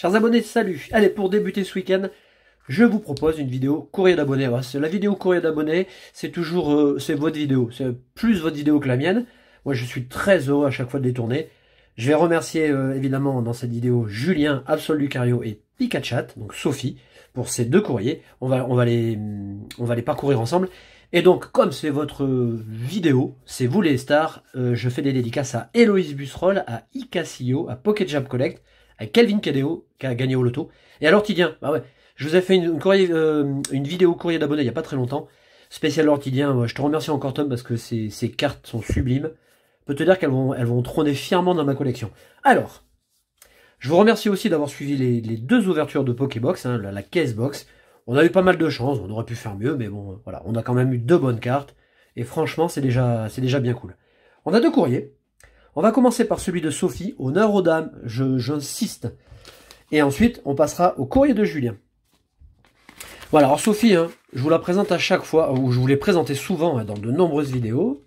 Chers abonnés, salut. Allez, pour débuter ce week-end, je vous propose une vidéo courrier d'abonnés. La vidéo courrier d'abonnés, c'est toujours c'est votre vidéo. C'est plus votre vidéo que la mienne. Moi, je suis très heureux à chaque fois de les tourner. Je vais remercier évidemment dans cette vidéo Julien, Absol Lucario et Pikachat, donc Sophie, pour ces deux courriers. On va les parcourir ensemble. Et donc, comme c'est votre vidéo, c'est vous les stars, je fais des dédicaces à Héloïse Busserol, à Icasio, à Pokéjab Collect, à Kelvin Cadeo, qui a gagné au loto, et à l'Ortidien. Bah ouais, je vous ai fait une vidéo courrier d'abonnés il n'y a pas très longtemps, spécial l'Ortidien. Je te remercie encore Tom, parce que ces cartes sont sublimes. Je peux te dire qu'elles vont trôner fièrement dans ma collection. Alors, je vous remercie aussi d'avoir suivi les deux ouvertures de Pokébox, hein, la Case Box. On a eu pas mal de chance, on aurait pu faire mieux, mais bon, voilà, on a quand même eu deux bonnes cartes, et franchement, c'est déjà bien cool. On a deux courriers. On va commencer par celui de Sophie, honneur aux dames, j'insiste. Et ensuite, on passera au courrier de Julien. Voilà, alors Sophie, hein, je vous la présente à chaque fois, ou je vous l'ai présentée souvent hein, dans de nombreuses vidéos.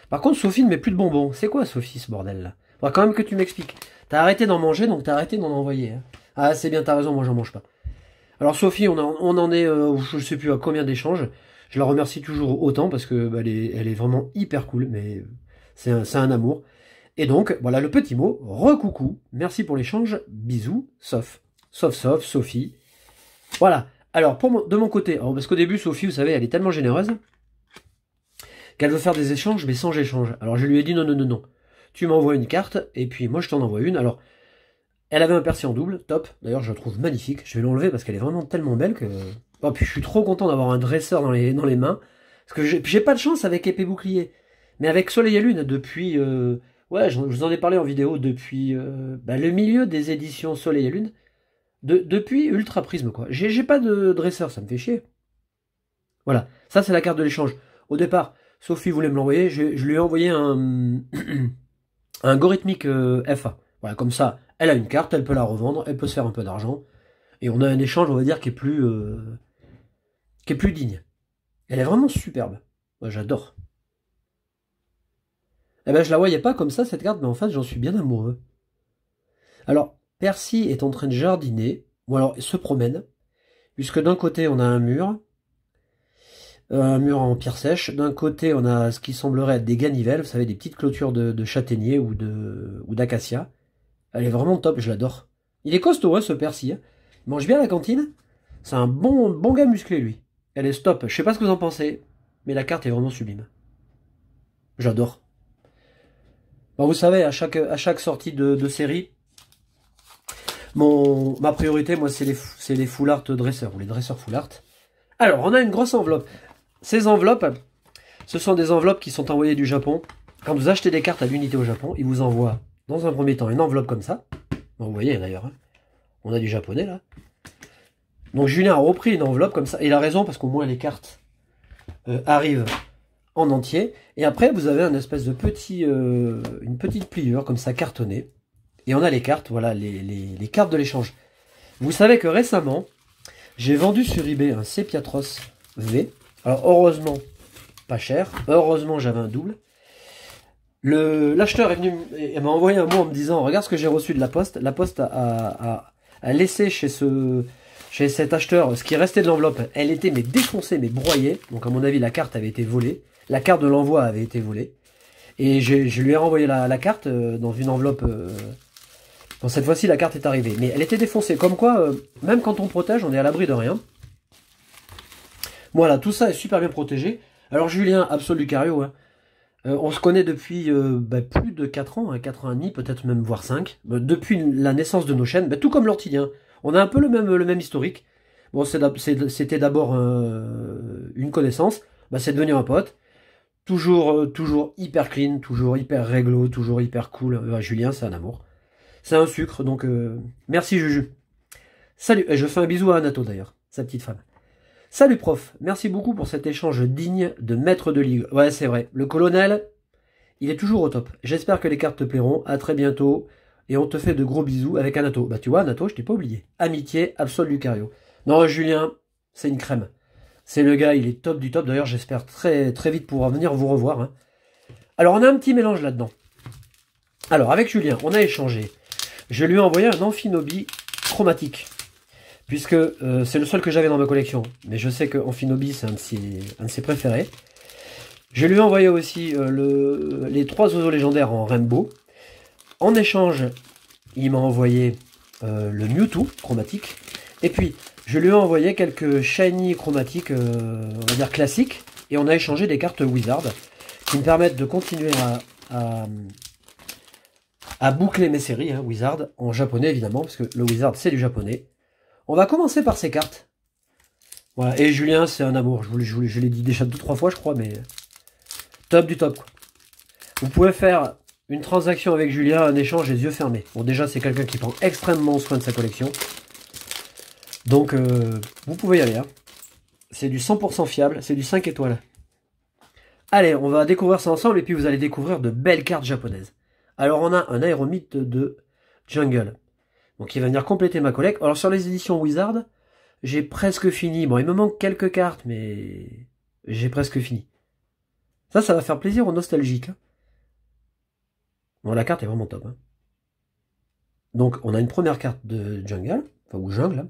Par contre, Sophie ne met plus de bonbons. C'est quoi, Sophie, ce bordel-là? Faudra quand même que tu m'expliques. T'as arrêté d'en manger, donc t'as arrêté d'en envoyer. Hein. Ah, c'est bien, t'as raison, moi j'en mange pas. Alors Sophie, on en est, je sais plus à combien d'échanges. Je la remercie toujours autant parce que bah, elle est vraiment hyper cool, mais c'est un amour. Et donc, voilà le petit mot, recoucou, merci pour l'échange, bisous, sauf Sophie. Voilà. Alors, de mon côté, parce qu'au début, Sophie, vous savez, elle est tellement généreuse qu'elle veut faire des échanges, mais sans échange. Alors je lui ai dit non. Tu m'envoies une carte, et puis moi je t'en envoie une. Alors, elle avait un persil en double, top. D'ailleurs, je la trouve magnifique. Je vais l'enlever parce qu'elle est vraiment tellement belle que... Oh, puis je suis trop content d'avoir un dresseur dans les mains. Parce que j'ai pas de chance avec épée bouclier. Mais avec Soleil et Lune, depuis... Ouais, je vous en ai parlé en vidéo depuis le milieu des éditions Soleil et Lune. Depuis Ultra Prisme, quoi. J'ai pas de dresseur, ça me fait chier. Voilà, ça c'est la carte de l'échange. Au départ, Sophie voulait me l'envoyer. Je lui ai envoyé un algorithmique FA. Voilà, comme ça, elle a une carte, elle peut la revendre, elle peut se faire un peu d'argent. Et on a un échange, on va dire, qui est plus digne. Elle est vraiment superbe. Moi, j'adore. Eh ben, je la voyais pas comme ça, cette carte, mais en fait, j'en suis bien amoureux. Alors, Percy est en train de jardiner, ou alors se promène, puisque d'un côté, on a un mur en pierre sèche. D'un côté, on a ce qui semblerait être des ganivelles, vous savez, des petites clôtures de châtaignier ou d'acacia. Elle est vraiment top, je l'adore. Il est costaud, hein, ce Percy. Hein. Il mange bien à la cantine. C'est un bon gars musclé, lui. Elle est stop. Je sais pas ce que vous en pensez, mais la carte est vraiment sublime. J'adore. Bon, vous savez, à chaque sortie de série, ma priorité, moi, c'est les full art dresseurs, ou les dresseurs full art. Alors, on a une grosse enveloppe. Ces enveloppes, ce sont des enveloppes qui sont envoyées du Japon. Quand vous achetez des cartes à l'unité au Japon, ils vous envoient, dans un premier temps, une enveloppe comme ça. Bon, vous voyez, d'ailleurs, hein, on a du japonais, là. Donc, Julien a repris une enveloppe comme ça. Et il a raison, parce qu'au moins, les cartes arrivent en entier. Et après, vous avez un espèce de une petite pliure, comme ça, cartonnée. Et on a les cartes, voilà, les cartes de l'échange. Vous savez que récemment, j'ai vendu sur eBay un Sepiatros V. Alors, heureusement, pas cher. Heureusement, j'avais un double. L'acheteur est venu et m'a envoyé un mot en me disant, regarde ce que j'ai reçu de la poste. La poste a laissé chez cet acheteur ce qui restait de l'enveloppe. Elle était mais défoncée, mais broyée. Donc, à mon avis, la carte avait été volée. La carte de l'envoi avait été volée. Et je lui ai renvoyé la carte dans une enveloppe. Bon, cette fois-ci, la carte est arrivée. Mais elle était défoncée. Comme quoi, même quand on protège, on est à l'abri de rien. Voilà, tout ça est super bien protégé. Alors, Julien, Absol Lucario, hein, on se connaît depuis plus de 4 ans, hein, 4 ans et demi, peut-être même voire 5. Depuis la naissance de nos chaînes, tout comme l'Ortidien. On a un peu le même historique. Bon, c'était d'abord une connaissance. C'est devenu un pote. Toujours hyper clean, toujours hyper réglo, toujours hyper cool. Julien, c'est un amour. C'est un sucre, donc merci Juju. Salut, et je fais un bisou à Anato d'ailleurs, sa petite femme. Salut prof, merci beaucoup pour cet échange digne de maître de ligue. Ouais, c'est vrai, le colonel, il est toujours au top. J'espère que les cartes te plairont, à très bientôt, et on te fait de gros bisous avec Anato. Bah tu vois, Anato, je t'ai pas oublié. Amitié, Absol Lucario. Non, Julien, c'est une crème. C'est le gars, il est top du top, d'ailleurs j'espère très vite pouvoir venir vous revoir. Hein. Alors on a un petit mélange là-dedans. Alors avec Julien, on a échangé. Je lui ai envoyé un Amphinobi chromatique. Puisque c'est le seul que j'avais dans ma collection. Mais je sais qu'Amphinobi, c'est un de ses préférés. Je lui ai envoyé aussi les 3 oiseaux légendaires en rainbow. En échange, il m'a envoyé le Mewtwo chromatique. Et puis, je lui ai envoyé quelques shiny chromatiques, on va dire classiques. Et on a échangé des cartes Wizard qui me permettent de continuer à boucler mes séries, hein, Wizard, en japonais évidemment, parce que le Wizard c'est du japonais. On va commencer par ces cartes. Voilà, et Julien c'est un amour, je l'ai dit déjà 2-3 fois je crois, mais top du top quoi. Vous pouvez faire une transaction avec Julien, un échange les yeux fermés. Bon déjà c'est quelqu'un qui prend extrêmement soin de sa collection. Donc vous pouvez y aller. Hein. C'est du 100% fiable, c'est du 5 étoiles. Allez, on va découvrir ça ensemble et puis vous allez découvrir de belles cartes japonaises. Alors on a un aéromythe de Jungle. Donc il va venir compléter ma collecte. Alors sur les éditions Wizard, j'ai presque fini. Bon, il me manque quelques cartes, mais j'ai presque fini. Ça va faire plaisir aux nostalgiques. Hein. Bon, la carte est vraiment top. Hein. Donc on a une première carte de Jungle, enfin ou Jungle. Hein.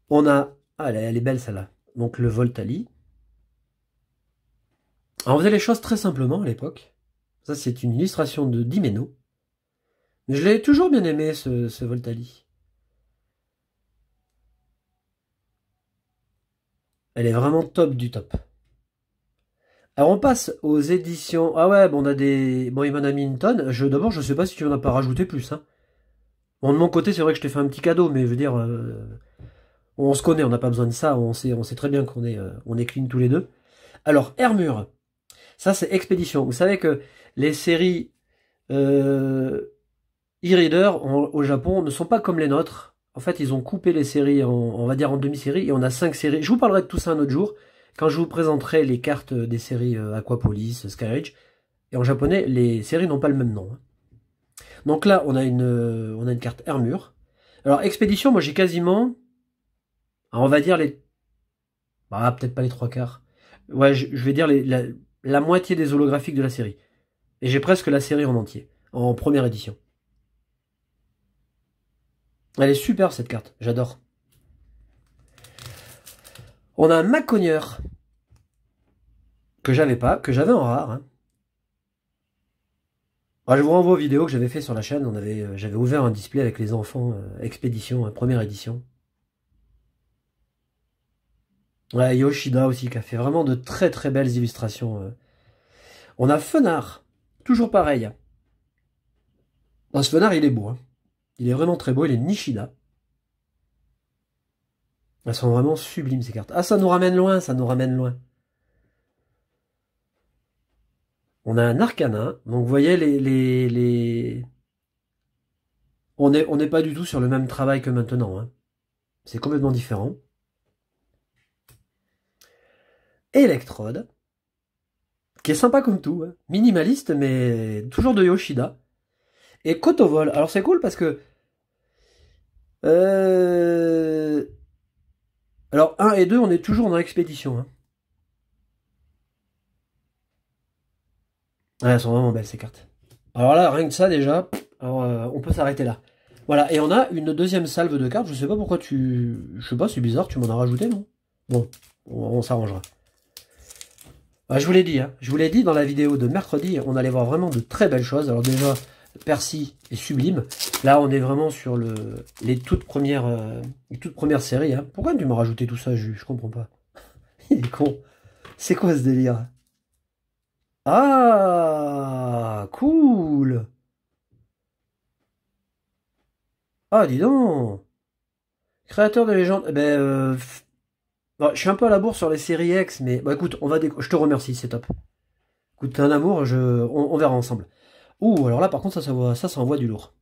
On a... Ah, elle est belle celle-là. Donc le Voltali. Alors on faisait les choses très simplement à l'époque. Ça c'est une illustration de Dimeno. Je l'ai toujours bien aimé ce Voltali. Elle est vraiment top du top. Alors on passe aux éditions... Ah ouais, bon, on a des... Bon, il m'en a mis une tonne. D'abord, je sais pas si tu en as pas rajouté plus. Hein. Bon, de mon côté, c'est vrai que je t'ai fait un petit cadeau, mais je veux dire... on se connaît, on n'a pas besoin de ça. On sait très bien qu'on est, on est clean tous les deux. Alors, Hermure. Ça, c'est Expédition. Vous savez que les séries e-reader au Japon ne sont pas comme les nôtres. En fait, ils ont coupé les séries, on va dire en demi-séries, et on a 5 séries. Je vous parlerai de tout ça un autre jour, quand je vous présenterai les cartes des séries Aquapolis, Skyreach. Et en japonais, les séries n'ont pas le même nom. Hein. Donc là, on a une carte Hermure. Alors, Expédition, moi j'ai quasiment... Alors, on va dire les... Ah, peut-être pas les 3/4. Ouais, je vais dire la moitié des holographiques de la série. Et j'ai presque la série en entier, en première édition. Elle est super cette carte, j'adore. On a un Macogneur que j'avais pas, que j'avais en rare. Hein. Alors, je vous renvoie aux vidéos que j'avais fait sur la chaîne. J'avais ouvert un display avec les enfants Expédition, première édition. Ouais, Yoshida aussi qui a fait vraiment de très très belles illustrations. On a Fenard, toujours pareil. Bon, ce Fenard il est beau. Hein. Il est vraiment très beau, il est Nishida. Elles sont vraiment sublimes ces cartes. Ah, ça nous ramène loin, ça nous ramène loin. On a un Arcana, donc vous voyez On n'est pas du tout sur le même travail que maintenant. Hein. C'est complètement différent. Electrode, qui est sympa comme tout. Hein. Minimaliste, mais toujours de Yoshida. Et Kotovol. Alors c'est cool parce que... Alors 1 et 2, on est toujours dans l'expédition. Hein. Ah, elles sont vraiment belles ces cartes. Alors là, rien que ça déjà, alors, on peut s'arrêter là. Voilà, et on a une deuxième salve de cartes. Je sais pas pourquoi Je sais pas, c'est bizarre, tu m'en as rajouté, non? Bon, on s'arrangera. Ah, je vous l'ai dit, hein. Je vous l'ai dit dans la vidéo de mercredi, on allait voir vraiment de très belles choses. Alors déjà, Percy est sublime. Là, on est vraiment sur les toutes premières séries. Hein. Pourquoi tu m'as rajouté tout ça, je comprends pas. Il est con. C'est quoi ce délire? Ah, cool. Ah, dis donc. Créateur de légende. Eh ben, bon, je suis un peu à la bourre sur les séries X, mais bah, écoute, je te remercie, c'est top. Écoute, t'es un amour, on verra ensemble. Ouh, alors là, par contre, ça envoie du lourd.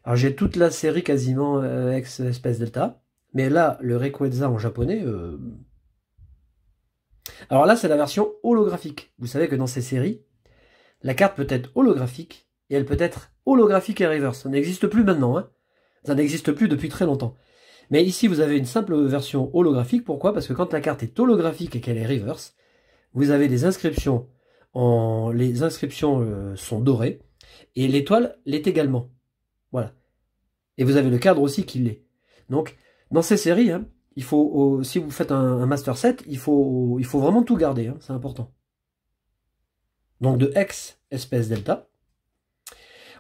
Alors, j'ai toute la série quasiment X Espèce Delta, mais là, le Rayquaza en japonais... Alors là, c'est la version holographique. Vous savez que dans ces séries, la carte peut être holographique, et elle peut être holographique et reverse. Ça n'existe plus maintenant, hein. Ça n'existe plus depuis très longtemps. Mais ici, vous avez une simple version holographique. Pourquoi? Parce que quand la carte est holographique et qu'elle est reverse, vous avez des inscriptions. Les inscriptions sont dorées. Et l'étoile l'est également. Voilà. Et vous avez le cadre aussi qui l'est. Donc, dans ces séries, hein, il faut, si vous faites un master set, il faut vraiment tout garder, hein, c'est important. Donc de X, espèce delta.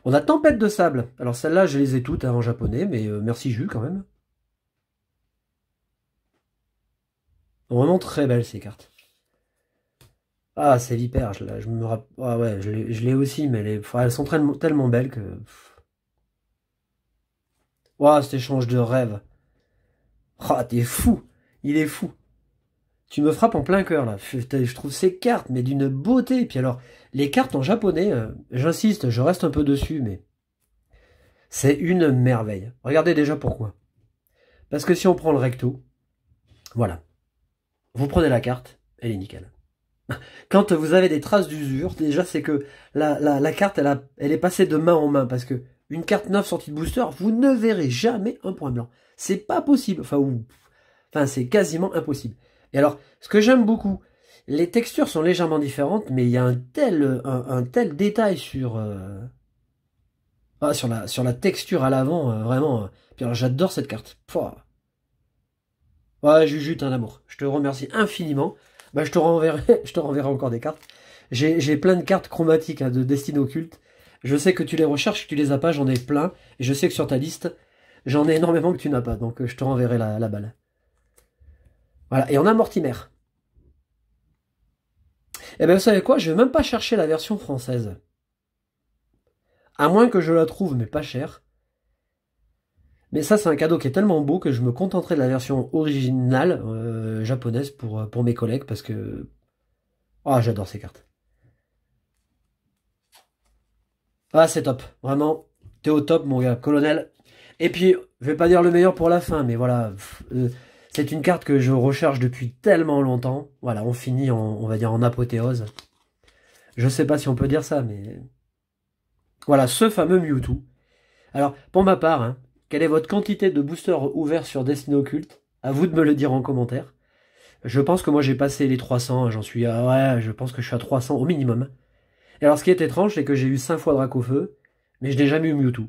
On a Tempête de sable. Alors celle-là, je les ai toutes hein, en japonais, mais merci Jules quand même. Vraiment très belles ces cartes. Ah, c'est Vipère, je me rappelle. Ah ouais, je l'ai aussi, mais elles sont tellement belles que. Waouh, cet échange de rêve. Ah, t'es fou. Il est fou. Tu me frappes en plein cœur là. Je trouve ces cartes, mais d'une beauté. Puis alors, les cartes en japonais, j'insiste, je reste un peu dessus, mais c'est une merveille. Regardez déjà pourquoi. Parce que si on prend le recto, voilà. Vous prenez la carte, elle est nickel. Quand vous avez des traces d'usure, déjà c'est que la carte, elle est passée de main en main. Parce que une carte neuve sortie de booster, vous ne verrez jamais un point blanc. C'est pas possible. Enfin, c'est quasiment impossible. Et alors, ce que j'aime beaucoup, les textures sont légèrement différentes, mais il y a un tel détail sur sur la texture à l'avant, vraiment. Puis alors, j'adore cette carte. Pouah. Ouais, Juju, t'es un amour. Je te remercie infiniment. Bah, je te renverrai encore des cartes. J'ai plein de cartes chromatiques hein, de Destinée Occulte. Je sais que tu les recherches, que tu les as pas, j'en ai plein. Et je sais que sur ta liste, j'en ai énormément que tu n'as pas. Donc, je te renverrai la balle. Voilà, et on a Mortimer. Eh bien, vous savez quoi? Je vais même pas chercher la version française. À moins que je la trouve, mais pas chère. Mais ça, c'est un cadeau qui est tellement beau que je me contenterai de la version originale japonaise pour mes collègues parce que... Ah, j'adore ces cartes. Ah, c'est top. Vraiment, t'es au top, mon gars. Colonel. Et puis, je vais pas dire le meilleur pour la fin, mais voilà. C'est une carte que je recherche depuis tellement longtemps. Voilà, on finit, on va dire, en apothéose. Je sais pas si on peut dire ça, mais... Voilà, ce fameux Mewtwo. Alors, pour ma part, hein, quelle est votre quantité de boosters ouverts sur Destinée Occulte? À vous de me le dire en commentaire. Je pense que moi j'ai passé les 300, hein, j'en suis à... Ouais, je pense que je suis à 300 au minimum. Et alors, ce qui est étrange, c'est que j'ai eu 5 fois Dracofeu, mais je n'ai jamais eu Mewtwo.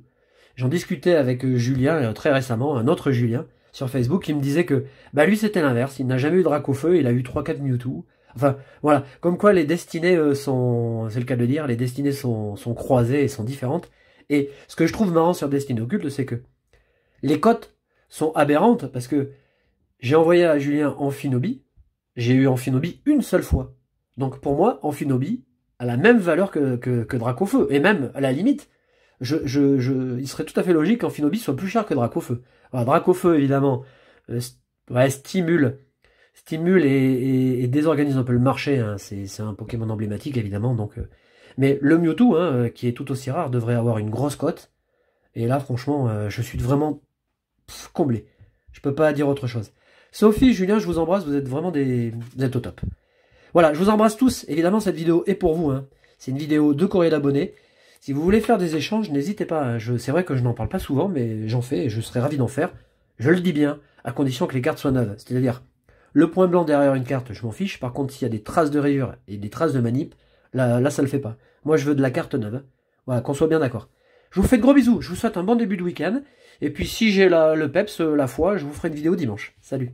J'en discutais avec Julien, très récemment, un autre Julien, sur Facebook, qui me disait que, bah lui c'était l'inverse, il n'a jamais eu Dracofeu, il a eu 3-4 Mewtwo. Enfin, voilà, comme quoi les destinées sont, c'est le cas de le dire, les destinées sont croisées et sont différentes. Et ce que je trouve marrant sur Destinée Occulte, c'est que les cotes sont aberrantes, parce que j'ai envoyé à Julien Amphinobi, j'ai eu Amphinobi une seule fois. Donc pour moi, Amphinobi a la même valeur que Dracofeu, et même, à la limite, il serait tout à fait logique qu'Amphinobi soit plus cher que Dracofeu. Alors Dracofeu, évidemment, ouais, stimule et désorganise un peu le marché. Hein. C'est un Pokémon emblématique, évidemment. Donc, mais le Mewtwo, hein, qui est tout aussi rare, devrait avoir une grosse cote. Et là, franchement, je suis vraiment comblé. Je peux pas dire autre chose. Sophie, Julien, je vous embrasse. Vous êtes vraiment vous êtes au top. Voilà, je vous embrasse tous. Évidemment, cette vidéo est pour vous. Hein. C'est une vidéo de courrier d'abonnés. Si vous voulez faire des échanges, n'hésitez pas. C'est vrai que je n'en parle pas souvent, mais j'en fais et je serais ravi d'en faire. Je le dis bien, à condition que les cartes soient neuves. C'est-à-dire, le point blanc derrière une carte, je m'en fiche. Par contre, s'il y a des traces de rayures et des traces de manip, là, ça le fait pas. Moi, je veux de la carte neuve. Voilà, qu'on soit bien d'accord. Je vous fais de gros bisous. Je vous souhaite un bon début de week-end. Et puis, si j'ai le peps, la foi, je vous ferai une vidéo dimanche. Salut.